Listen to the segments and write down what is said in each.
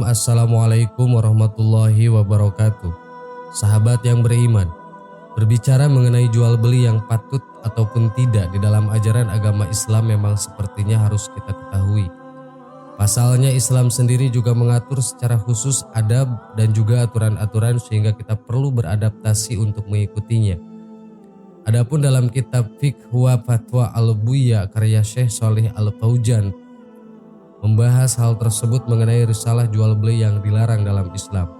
Assalamualaikum warahmatullahi wabarakatuh. Sahabat yang beriman, berbicara mengenai jual beli yang patut ataupun tidak di dalam ajaran agama Islam memang sepertinya harus kita ketahui. Pasalnya Islam sendiri juga mengatur secara khusus adab dan juga aturan-aturan sehingga kita perlu beradaptasi untuk mengikutinya. Adapun dalam kitab Fiqh wa Fatwa Al-Buya karya Syekh Shalih Al-Fauzan membahas hal tersebut mengenai risalah jual beli yang dilarang dalam Islam.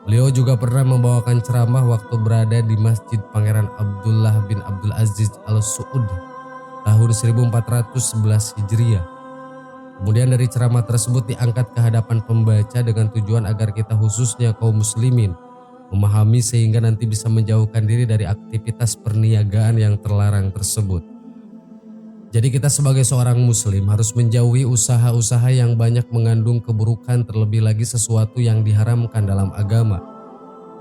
Beliau juga pernah membawakan ceramah waktu berada di Masjid Pangeran Abdullah bin Abdul Aziz Al-Su'ud tahun 1411 Hijriah. Kemudian dari ceramah tersebut diangkat ke hadapan pembaca dengan tujuan agar kita khususnya kaum muslimin memahami sehingga nanti bisa menjauhkan diri dari aktivitas perniagaan yang terlarang tersebut. Jadi kita sebagai seorang muslim harus menjauhi usaha-usaha yang banyak mengandung keburukan, terlebih lagi sesuatu yang diharamkan dalam agama.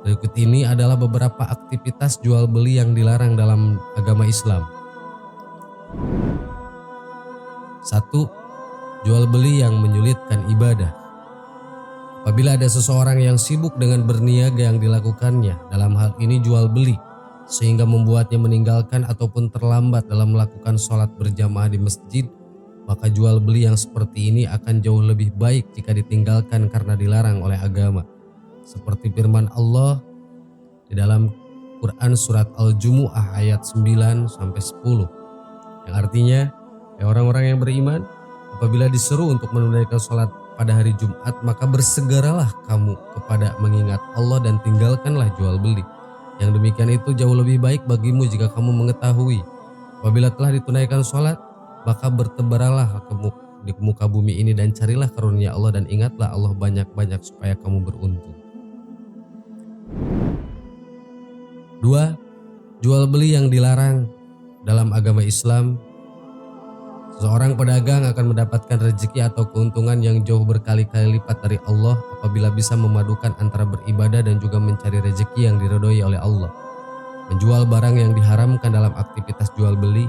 Berikut ini adalah beberapa aktivitas jual beli yang dilarang dalam agama Islam. 1. Jual beli yang menyulitkan ibadah. Apabila ada seseorang yang sibuk dengan berniaga yang dilakukannya, dalam hal ini jual beli, sehingga membuatnya meninggalkan ataupun terlambat dalam melakukan sholat berjamaah di masjid, maka jual beli yang seperti ini akan jauh lebih baik jika ditinggalkan karena dilarang oleh agama. Seperti firman Allah di dalam Quran surat Al-Jumu'ah ayat 9-10 yang artinya, orang-orang yang beriman, apabila diseru untuk menunaikan sholat pada hari Jumat, maka bersegeralah kamu kepada mengingat Allah dan tinggalkanlah jual beli. Yang demikian itu jauh lebih baik bagimu jika kamu mengetahui apabila telah ditunaikan sholat, maka bertebaralah di muka bumi ini dan carilah karunia Allah dan ingatlah Allah banyak-banyak supaya kamu beruntung. 2. Jual beli yang dilarang dalam agama Islam. Seorang pedagang akan mendapatkan rezeki atau keuntungan yang jauh berkali-kali lipat dari Allah apabila bisa memadukan antara beribadah dan juga mencari rezeki yang diridhoi oleh Allah. Menjual barang yang diharamkan dalam aktivitas jual beli.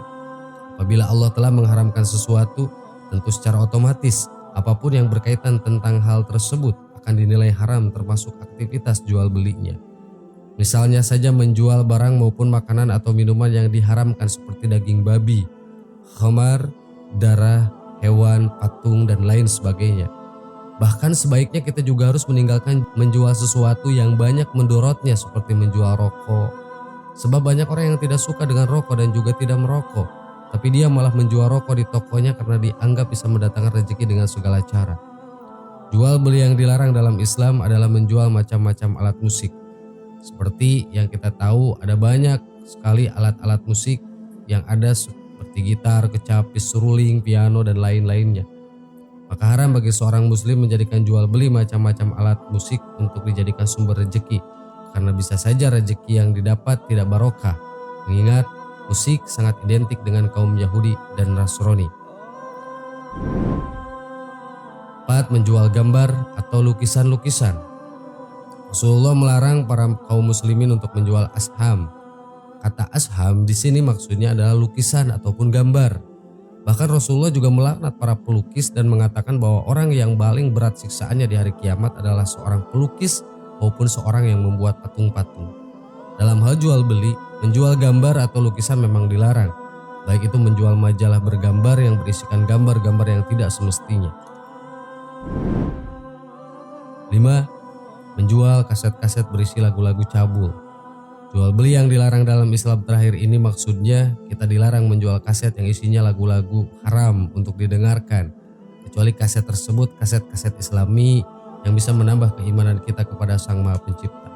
Apabila Allah telah mengharamkan sesuatu, tentu secara otomatis apapun yang berkaitan tentang hal tersebut akan dinilai haram termasuk aktivitas jual belinya. Misalnya saja menjual barang maupun makanan atau minuman yang diharamkan seperti daging babi, khamar, darah, hewan, patung, dan lain sebagainya. Bahkan sebaiknya kita juga harus meninggalkan menjual sesuatu yang banyak mendorotnya seperti menjual rokok. Sebab banyak orang yang tidak suka dengan rokok dan juga tidak merokok, tapi dia malah menjual rokok di tokonya karena dianggap bisa mendatangkan rezeki dengan segala cara. Jual beli yang dilarang dalam Islam adalah menjual macam-macam alat musik. Seperti yang kita tahu ada banyak sekali alat-alat musik yang ada seperti gitar, kecapi, seruling, piano, dan lain-lainnya. Maka haram bagi seorang muslim menjadikan jual beli macam-macam alat musik untuk dijadikan sumber rezeki, karena bisa saja rezeki yang didapat tidak barokah, mengingat musik sangat identik dengan kaum Yahudi dan Nasrani. 4. Menjual gambar atau lukisan-lukisan. Rasulullah melarang para kaum muslimin untuk menjual asham. Kata asham di sini maksudnya adalah lukisan ataupun gambar. Bahkan Rasulullah juga melaknat para pelukis dan mengatakan bahwa orang yang paling berat siksaannya di hari kiamat adalah seorang pelukis maupun seorang yang membuat patung-patung. Dalam hal jual beli, menjual gambar atau lukisan memang dilarang. Baik itu menjual majalah bergambar yang berisikan gambar-gambar yang tidak semestinya. 5. Menjual kaset-kaset berisi lagu-lagu cabul. Jual beli yang dilarang dalam Islam terakhir ini maksudnya kita dilarang menjual kaset yang isinya lagu-lagu haram untuk didengarkan, kecuali kaset tersebut kaset-kaset Islami yang bisa menambah keimanan kita kepada Sang Maha Pencipta.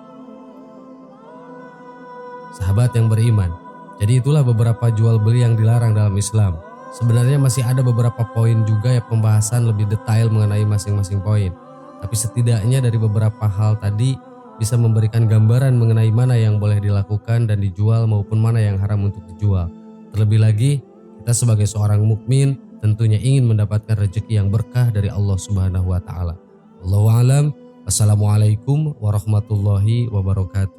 Sahabat yang beriman, jadi itulah beberapa jual beli yang dilarang dalam Islam. Sebenarnya masih ada beberapa poin juga ya, pembahasan lebih detail mengenai masing-masing poin. Tapi setidaknya dari beberapa hal tadi bisa memberikan gambaran mengenai mana yang boleh dilakukan dan dijual maupun mana yang haram untuk dijual. Terlebih lagi, kita sebagai seorang mukmin tentunya ingin mendapatkan rezeki yang berkah dari Allah Subhanahu wa taala. Wallahu a'lam. Wassalamualaikum warahmatullahi wabarakatuh.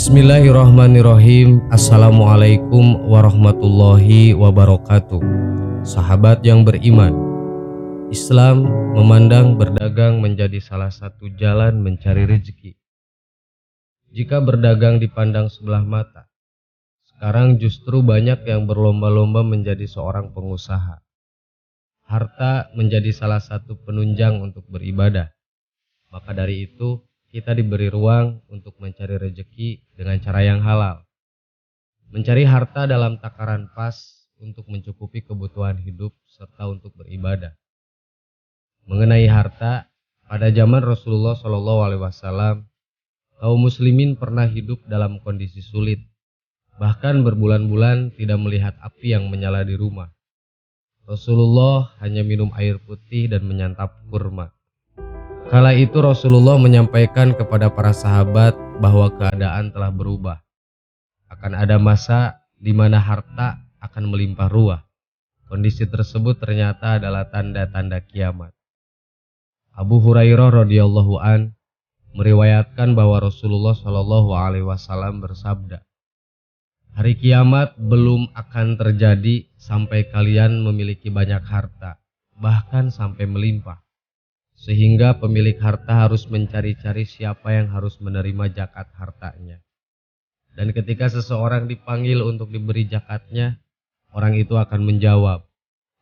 Bismillahirrahmanirrahim. Assalamualaikum warahmatullahi wabarakatuh. Sahabat yang beriman, Islam memandang berdagang menjadi salah satu jalan mencari rezeki. Jika berdagang dipandang sebelah mata, sekarang justru banyak yang berlomba-lomba menjadi seorang pengusaha. Harta menjadi salah satu penunjang untuk beribadah. Maka dari itu, kita diberi ruang untuk mencari rezeki dengan cara yang halal. Mencari harta dalam takaran pas untuk mencukupi kebutuhan hidup serta untuk beribadah. Mengenai harta, pada zaman Rasulullah SAW, kaum muslimin pernah hidup dalam kondisi sulit. Bahkan berbulan-bulan tidak melihat api yang menyala di rumah. Rasulullah hanya minum air putih dan menyantap kurma. Kala itu Rasulullah menyampaikan kepada para sahabat bahwa keadaan telah berubah. Akan ada masa di mana harta akan melimpah ruah. Kondisi tersebut ternyata adalah tanda-tanda kiamat. Abu Hurairah radhiyallahu an meriwayatkan bahwa Rasulullah SAW bersabda, "Hari kiamat belum akan terjadi sampai kalian memiliki banyak harta, bahkan sampai melimpah. Sehingga pemilik harta harus mencari-cari siapa yang harus menerima zakat hartanya. Dan ketika seseorang dipanggil untuk diberi zakatnya, orang itu akan menjawab,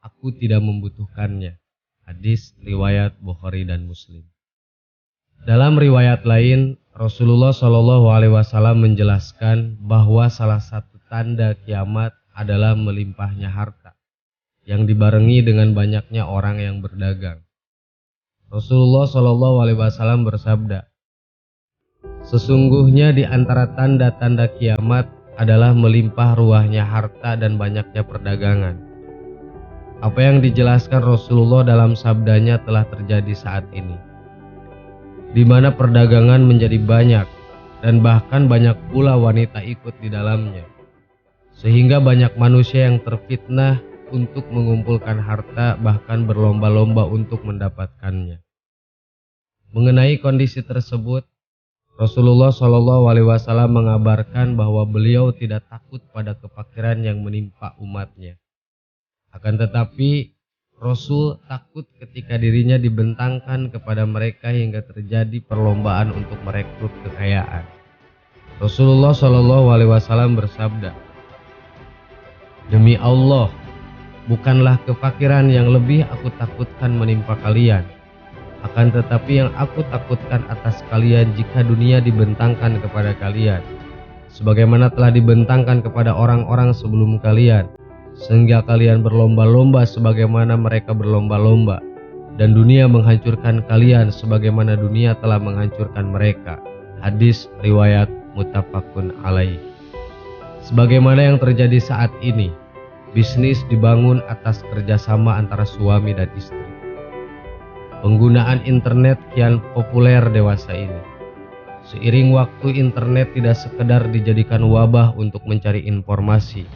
'Aku tidak membutuhkannya.'" Hadis riwayat Bukhari dan Muslim. Dalam riwayat lain, Rasulullah SAW menjelaskan bahwa salah satu tanda kiamat adalah melimpahnya harta, yang dibarengi dengan banyaknya orang yang berdagang. Rasulullah SAW bersabda, "Sesungguhnya di antara tanda-tanda kiamat adalah melimpah ruahnya harta dan banyaknya perdagangan." Apa yang dijelaskan Rasulullah dalam sabdanya telah terjadi saat ini, di mana perdagangan menjadi banyak dan bahkan banyak pula wanita ikut di dalamnya, sehingga banyak manusia yang terfitnah untuk mengumpulkan harta, bahkan berlomba-lomba untuk mendapatkannya. Mengenai kondisi tersebut, Rasulullah SAW mengabarkan bahwa beliau tidak takut pada kefakiran yang menimpa umatnya. Akan tetapi, Rasul takut ketika dirinya dibentangkan kepada mereka hingga terjadi perlombaan untuk merekrut kekayaan. Rasulullah SAW bersabda, "Demi Allah, bukanlah kefakiran yang lebih aku takutkan menimpa kalian. Akan tetapi yang aku takutkan atas kalian jika dunia dibentangkan kepada kalian, sebagaimana telah dibentangkan kepada orang-orang sebelum kalian, sehingga kalian berlomba-lomba sebagaimana mereka berlomba-lomba, dan dunia menghancurkan kalian sebagaimana dunia telah menghancurkan mereka." Hadis riwayat muttafaqun alaih. Sebagaimana yang terjadi saat ini, bisnis dibangun atas kerjasama antara suami dan istri. Penggunaan internet kian populer dewasa ini. Seiring waktu, internet tidak sekedar dijadikan wabah untuk mencari informasi,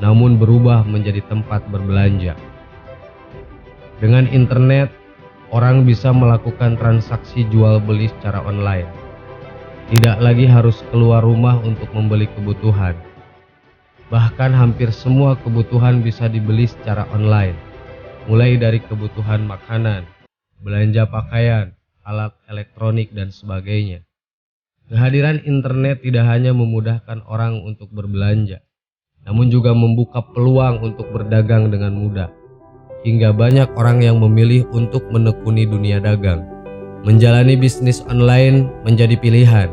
namun berubah menjadi tempat berbelanja. Dengan internet, orang bisa melakukan transaksi jual beli secara online. Tidak lagi harus keluar rumah untuk membeli kebutuhan. Bahkan hampir semua kebutuhan bisa dibeli secara online, mulai dari kebutuhan makanan, belanja pakaian, alat elektronik, dan sebagainya. Kehadiran internet tidak hanya memudahkan orang untuk berbelanja, namun juga membuka peluang untuk berdagang dengan mudah. Hingga banyak orang yang memilih untuk menekuni dunia dagang. Menjalani bisnis online menjadi pilihan,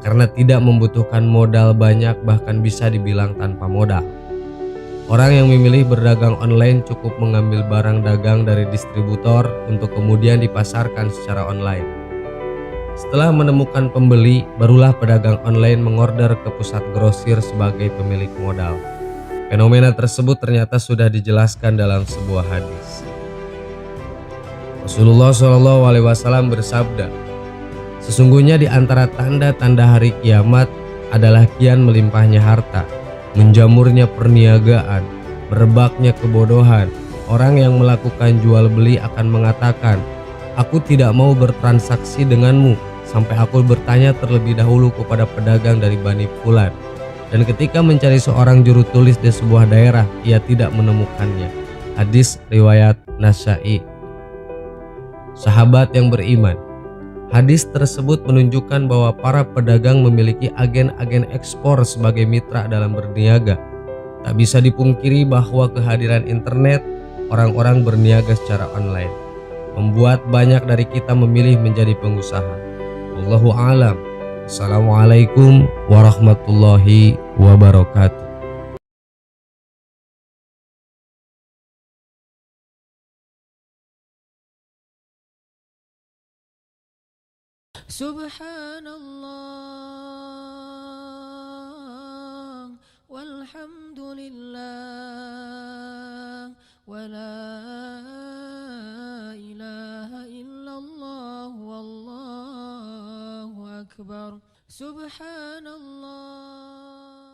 karena tidak membutuhkan modal banyak, bahkan bisa dibilang tanpa modal. Orang yang memilih berdagang online cukup mengambil barang dagang dari distributor untuk kemudian dipasarkan secara online. Setelah menemukan pembeli, barulah pedagang online mengorder ke pusat grosir sebagai pemilik modal. Fenomena tersebut ternyata sudah dijelaskan dalam sebuah hadis. Rasulullah SAW bersabda, "Sesungguhnya di antara tanda-tanda hari kiamat adalah kian melimpahnya harta, menjamurnya perniagaan, merebaknya kebodohan. Orang yang melakukan jual beli akan mengatakan, 'Aku tidak mau bertransaksi denganmu sampai aku bertanya terlebih dahulu kepada pedagang dari Bani Fulan. Dan ketika mencari seorang juru tulis di sebuah daerah, ia tidak menemukannya. Hadis riwayat Nasa'i. Sahabat yang beriman, hadis tersebut menunjukkan bahwa para pedagang memiliki agen-agen ekspor sebagai mitra dalam berniaga. Tak bisa dipungkiri bahwa kehadiran internet, orang-orang berniaga secara online, membuat banyak dari kita memilih menjadi pengusaha. Wallahu a'lam. Assalamualaikum warahmatullahi wabarakatuh. Subhanallah walhamdulillah wa la ilaha illallah wallahu akbar. Subhanallah.